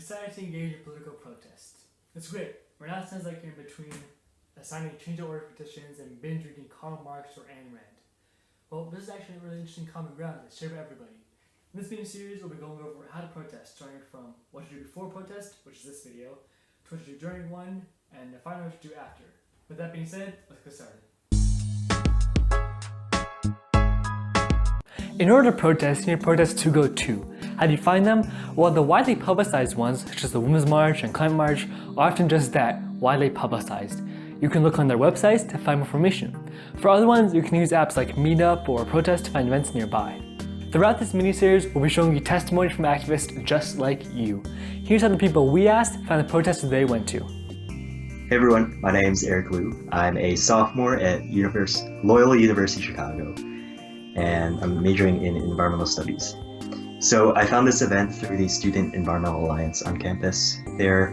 decided to engage in political protest. It's great. We're not sounds like in between signing change order petitions and binge reading Karl Marx or Ayn Rand. Well, this is actually a really interesting common ground to share with everybody. In this mini-series, we'll be going over how to protest, starting from what to do before protest, which is this video, to what to do during one, and finally what to do after. With that being said, let's get started. In order to protest, you need protests to go to. How do you find them? Well, the widely publicized ones, such as the Women's March and Climate March, are often just that, widely publicized. You can look on their websites to find more information. For other ones, you can use apps like Meetup or Protest to find events nearby. Throughout this mini-series, we'll be showing you testimony from activists just like you. Here's how the people we asked found the protests they went to. Hey everyone, my name's Eric Liu. I'm a sophomore at Loyola University Chicago, and I'm majoring in environmental studies. So I found this event through the Student Environmental Alliance on campus. They're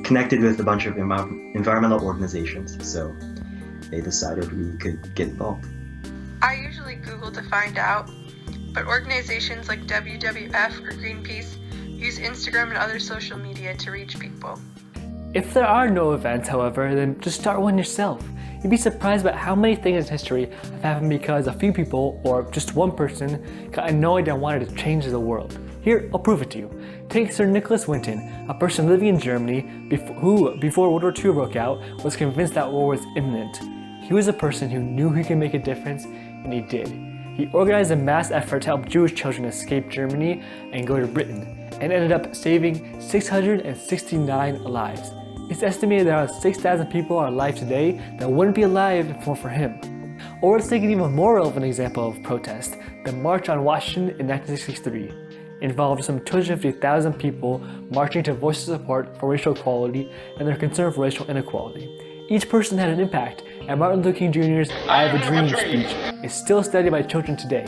connected with a bunch of environmental organizations, so they decided we could get involved. I usually Google to find out, but organizations like WWF or Greenpeace use Instagram and other social media to reach people. If there are no events, however, then just start one yourself. You'd be surprised about how many things in history have happened because a few people, or just one person, got annoyed and wanted to change the world. Here, I'll prove it to you. Take Sir Nicholas Winton, a person living in Germany who, before World War II broke out, was convinced that war was imminent. He was a person who knew he could make a difference, and he did. He organized a mass effort to help Jewish children escape Germany and go to Britain, and ended up saving 669 lives. It's estimated that around 6,000 people are alive today that wouldn't be alive if it weren't for him. Or let's take an even more relevant example of protest. The March on Washington in 1963 involved some 250,000 people marching to voice of support for racial equality and their concern for racial inequality. Each person had an impact, and Martin Luther King Jr.'s I Have a Dream speech is still studied by children today.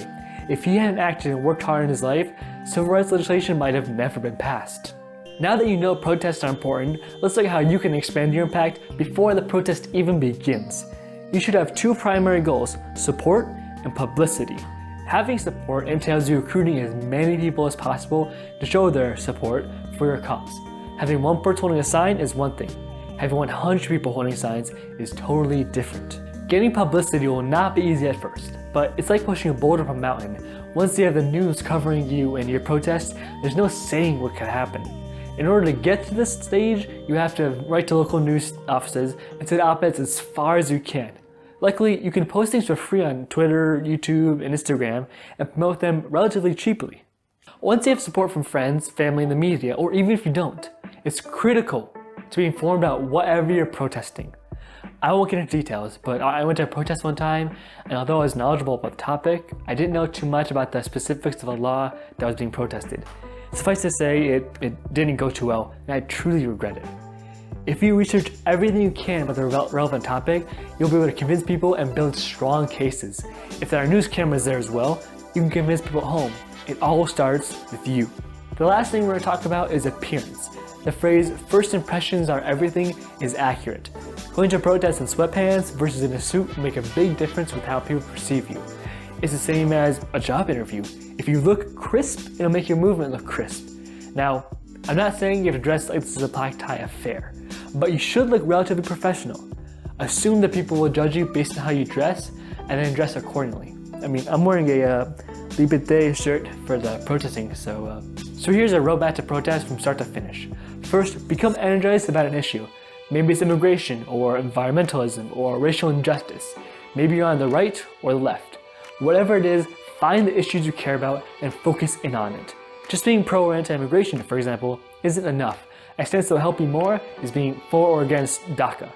If he hadn't acted and worked hard in his life, civil rights legislation might have never been passed. Now that you know protests are important, let's look at how you can expand your impact before the protest even begins. You should have two primary goals, support and publicity. Having support entails you recruiting as many people as possible to show their support for your cause. Having one person holding a sign is one thing. Having 100 people holding signs is totally different. Getting publicity will not be easy at first, but it's like pushing a boulder up a mountain. Once you have the news covering you and your protest, there's no saying what could happen. In order to get to this stage, you have to write to local news offices and send op-eds as far as you can. Luckily, you can post things for free on Twitter, YouTube, and Instagram and promote them relatively cheaply. Once you have support from friends, family, and the media, or even if you don't, it's critical to be informed about whatever you're protesting. I won't get into details, but I went to a protest one time, and although I was knowledgeable about the topic, I didn't know too much about the specifics of a law that was being protested. Suffice to say, it didn't go too well, and I truly regret it. If you research everything you can about the relevant topic, you'll be able to convince people and build strong cases. If there are news cameras there as well, you can convince people at home. It all starts with you. The last thing we're going to talk about is appearance. The phrase, first impressions are everything, is accurate. Going to a protest in sweatpants versus in a suit will make a big difference with how people perceive you. It's the same as a job interview. If you look crisp, it'll make your movement look crisp. Now, I'm not saying you have to dress like this is a black tie affair, but you should look relatively professional. Assume that people will judge you based on how you dress, and then dress accordingly. I mean, I'm wearing a Liberté shirt for the protesting, so here's a roadmap to protest from start to finish. First, become energized about an issue. Maybe it's immigration, or environmentalism, or racial injustice. Maybe you're on the right or the left. Whatever it is, find the issues you care about and focus in on it. Just being pro or anti-immigration, for example, isn't enough. A stance that will help you more is being for or against DACA.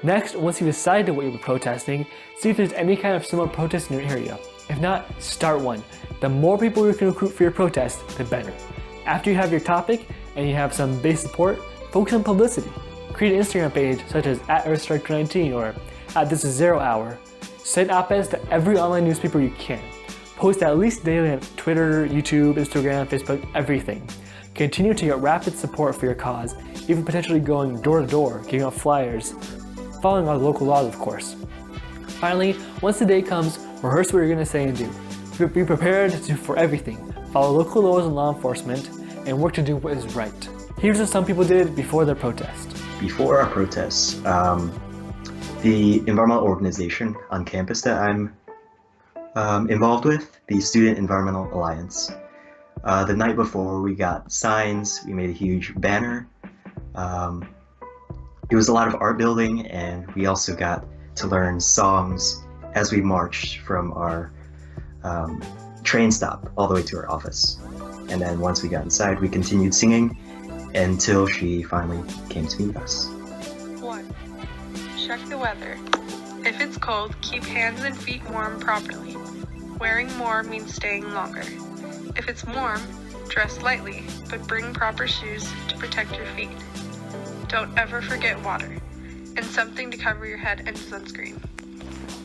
Next, once you've decided what you'll be protesting, see if there's any kind of similar protest in your area. If not, start one. The more people you can recruit for your protest, the better. After you have your topic and you have some base support, focus on publicity. Create an Instagram page such as @EarthStrike19 or @ThisIs0hour. Send op-eds to every online newspaper you can. Post at least daily on Twitter, YouTube, Instagram, Facebook, everything. Continue to get rapid support for your cause, even potentially going door to door, giving out flyers, following all the local laws, of course. Finally, once the day comes, rehearse what you're going to say and do. Be prepared for everything. Follow local laws and law enforcement, and work to do what is right. Here's what some people did before their protest. Before our protests, the environmental organization on campus that I'm involved with, the Student Environmental Alliance, the night before we got signs, we made a huge banner. It was a lot of art building, and we also got to learn songs as we marched from our train stop all the way to our office. And then once we got inside, we continued singing until she finally came to meet us. 1. Check the weather. If it's cold, keep hands and feet warm properly. Wearing more means staying longer. If it's warm, dress lightly, but bring proper shoes to protect your feet. Don't ever forget water, and something to cover your head and sunscreen.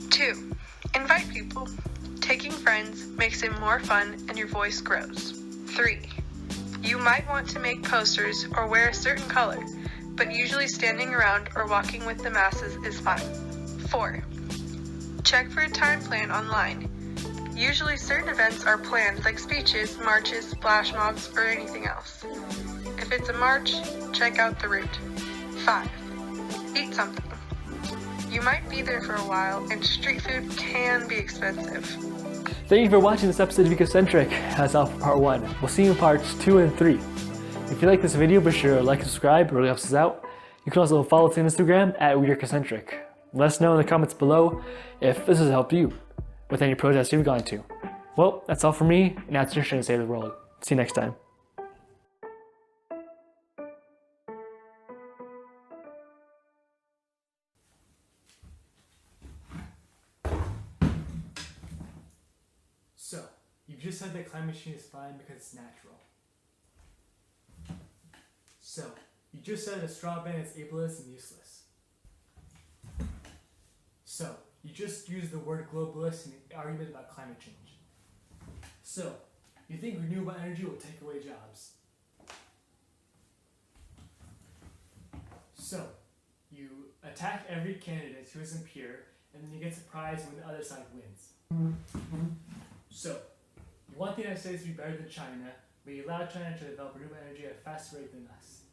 2. Invite people. Taking friends makes it more fun and your voice grows. 3. You might want to make posters or wear a certain color, but usually standing around or walking with the masses is fine. 4. Check for a time plan online. Usually certain events are planned, like speeches, marches, flash mobs, or anything else. If it's a march, check out the route. 5. Eat something. You might be there for a while, and street food can be expensive. Thank you for watching this episode of Ecocentric. That's all for part 1. We'll see you in parts 2 and 3. If you like this video, be sure to like and subscribe, it really helps us out. You can also follow us on Instagram at Ecocentric. Let us know in the comments below if this has helped you with any protests you've gone to. Well, that's all for me, and now it's your turn to save the world. See you next time. So, you just said that climate change is fine because it's natural. So, you just said a straw ban is ableist and useless. So, you just used the word globalist in the argument about climate change. So, you think renewable energy will take away jobs. So, you attack every candidate who isn't pure, and then you get surprised when the other side wins. So, you want the United States to be better than China, but you allow China to develop renewable energy at a faster rate than us.